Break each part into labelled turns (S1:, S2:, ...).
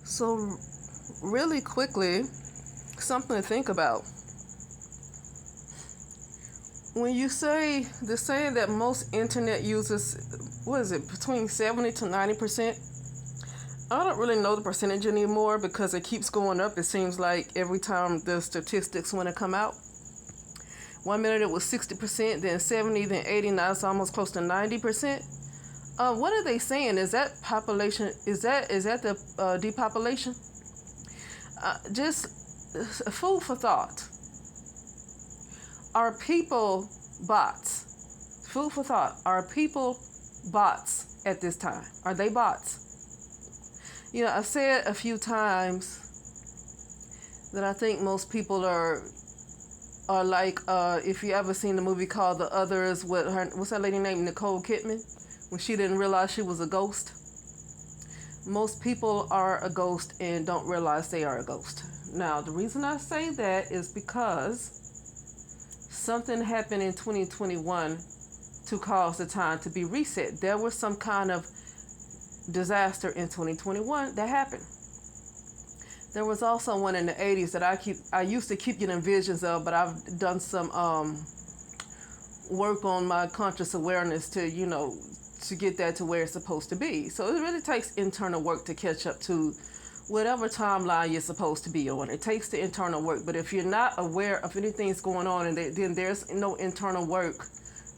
S1: So, really quickly, something to think about. When you say the saying that most internet users, what is it, between 70 to 90%? I don't really know the percentage anymore because it keeps going up. It seems like every time the statistics want to come out. 1 minute it was 60%, then 70, then 80, now it's almost close to 90%. What are they saying? Is that population? Is that the depopulation? Just food for thought. Are people bots? Food for thought. Are people bots at this time? Are they bots? I've said a few times that I think most people are like, if you ever seen the movie called The Others with her, what's that lady named, Nicole Kidman, when she didn't realize she was a ghost. Most people are a ghost and don't realize they are a ghost. Now, the reason I say that is because something happened in 2021 to cause the time to be reset. There was some kind of disaster in 2021 that happened. There was also one in the 80s that I used to keep getting visions of, but I've done some work on my conscious awareness to get that to where it's supposed to be. So it really takes internal work to catch up to whatever timeline you're supposed to be on. It takes the internal work. But if you're not aware of anything's going on, and then there's no internal work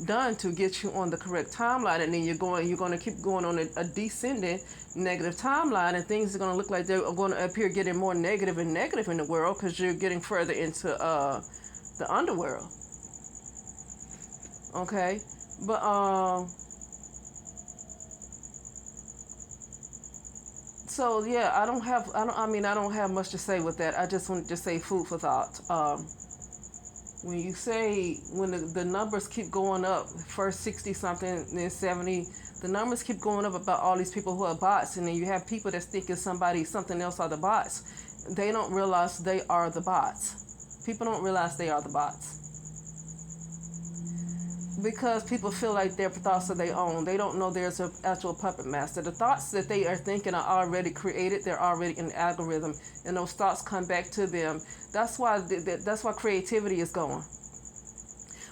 S1: done to get you on the correct timeline, and then you're going to keep going on a descending negative timeline, and things are going to look like they're going to appear getting more negative and negative in the world because you're getting further into the underworld. Okay, but so yeah, I don't have much to say with that. I just wanted to say food for thought. When you say, when the numbers keep going up, first 60 something, then 70, the numbers keep going up about all these people who are bots, and then you have people that's thinking something else are the bots. They don't realize they are the bots. People don't realize they are the bots. Because people feel like their thoughts are their own. They don't know there's an actual puppet master. The thoughts that they are thinking are already created. They're already in the algorithm, and those thoughts come back to them. That's why creativity is gone.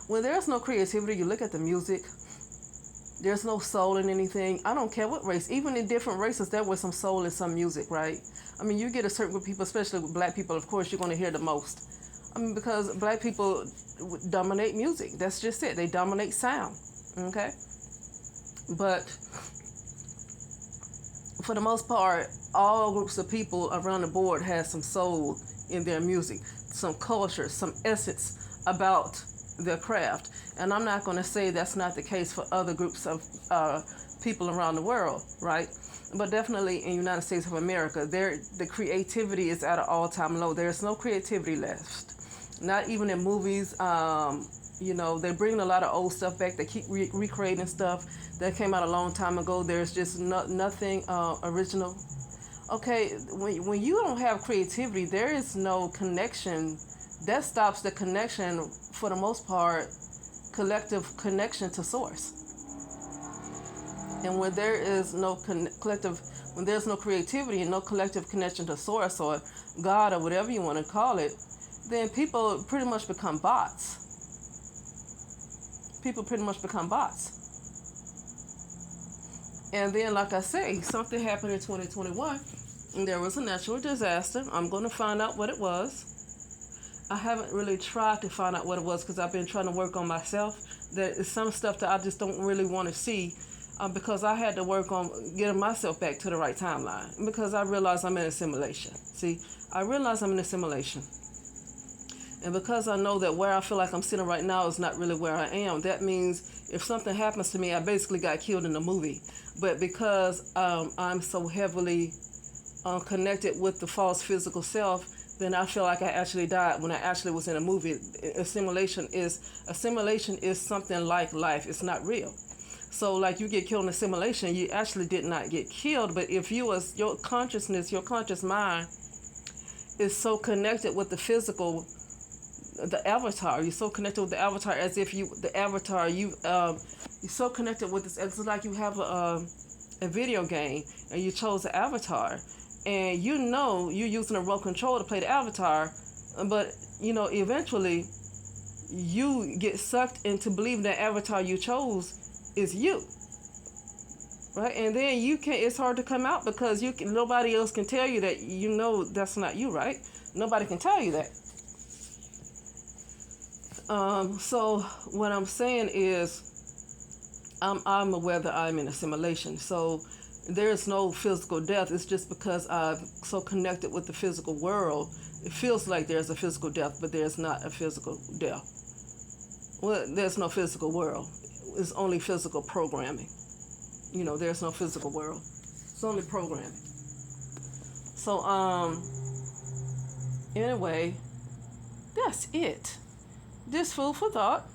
S1: When there's no creativity, you look at the music. There's no soul in anything. I don't care what race. Even in different races, there was some soul in some music, right? I mean, you get a certain group of people, especially with black people, of course, you're going to hear the most. I mean, because black people dominate music. That's just it. They dominate sound. Okay? But for the most part, all groups of people around the board have some soul in their music, some culture, some essence about their craft. And I'm not going to say that's not the case for other groups of people around the world, right? But definitely in the United States of America, the creativity is at an all-time low. There's no creativity left. Not even in movies. They're bringing a lot of old stuff back. They keep recreating stuff that came out a long time ago. There's just nothing original. Okay, when you don't have creativity, there is no connection. That stops the connection, for the most part, collective connection to source. And when there is no when there's no creativity and no collective connection to source or God or whatever you want to call it, then people pretty much become bots. People pretty much become bots. And then, like I say, something happened in 2021. And there was a natural disaster. I'm going to find out what it was. I haven't really tried to find out what it was because I've been trying to work on myself. There is some stuff that I just don't really want to see because I had to work on getting myself back to the right timeline because I realize I'm in a simulation. See, I realize I'm in a simulation. And because I know that where I feel like I'm sitting right now is not really where I am, that means if something happens to me, I basically got killed in the movie. But because I'm so heavily connected with the false physical self, then I feel like I actually died when I actually was in a movie. A simulation is something like life. It's not real. So like you get killed in a simulation, you actually did not get killed. But if your consciousness, your conscious mind is so connected with the physical, the avatar, you're so connected with the avatar as if you're so connected with this. It's like you have a video game and you chose the avatar. and you know you're using a remote control to play the avatar, but eventually you get sucked into believing that avatar you chose is you, right? And then you can it's hard to come out because nobody else can tell you that that's not you, right? Nobody can tell you that. So what I'm saying is I'm aware that I'm in a simulation. So there's no physical death. It's just because I'm so connected with the physical world, it feels like there's a physical death, but there's not a physical death. Well, there's no physical world. It's only physical programming. There's no physical world. It's only programming. So, anyway, that's it. This food for thought.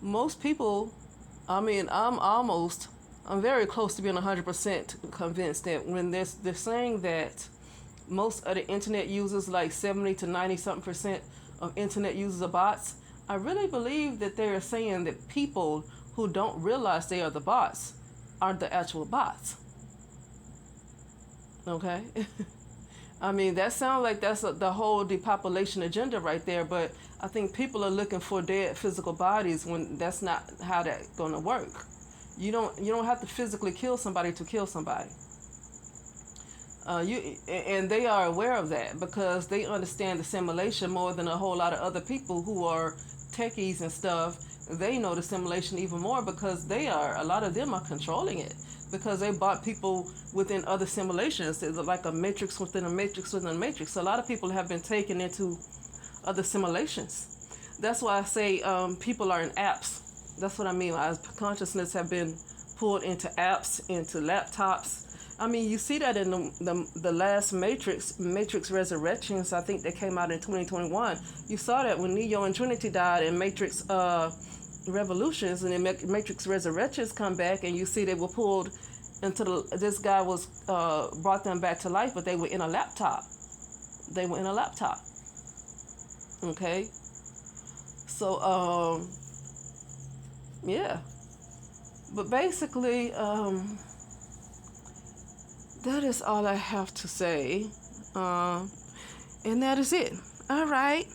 S1: Most people, I'm very close to being 100% convinced that when they're saying that most of the internet users, like 70 to 90 something percent of internet users are bots, I really believe that they are saying that people who don't realize they are the bots are the actual bots. Okay? That sounds like that's the whole depopulation agenda right there, but I think people are looking for dead physical bodies when that's not how that's going to work. You don't have to physically kill somebody to kill somebody. And they are aware of that because they understand the simulation more than a whole lot of other people who are techies and stuff. They know the simulation even more because a lot of them are controlling it because they bought people within other simulations. It's like a matrix within a matrix within a matrix. So a lot of people have been taken into other simulations. That's why I say people are in apps. That's what I mean. Consciousness have been pulled into apps, into laptops. You see that in the last Matrix Resurrections. I think they came out in 2021. You saw that when Neo and Trinity died in Matrix Revolutions, and then Matrix Resurrections come back, and you see they were pulled into this guy was brought them back to life, but they were in a laptop. Okay. So yeah. But basically, that is all I have to say. And that is it. All right.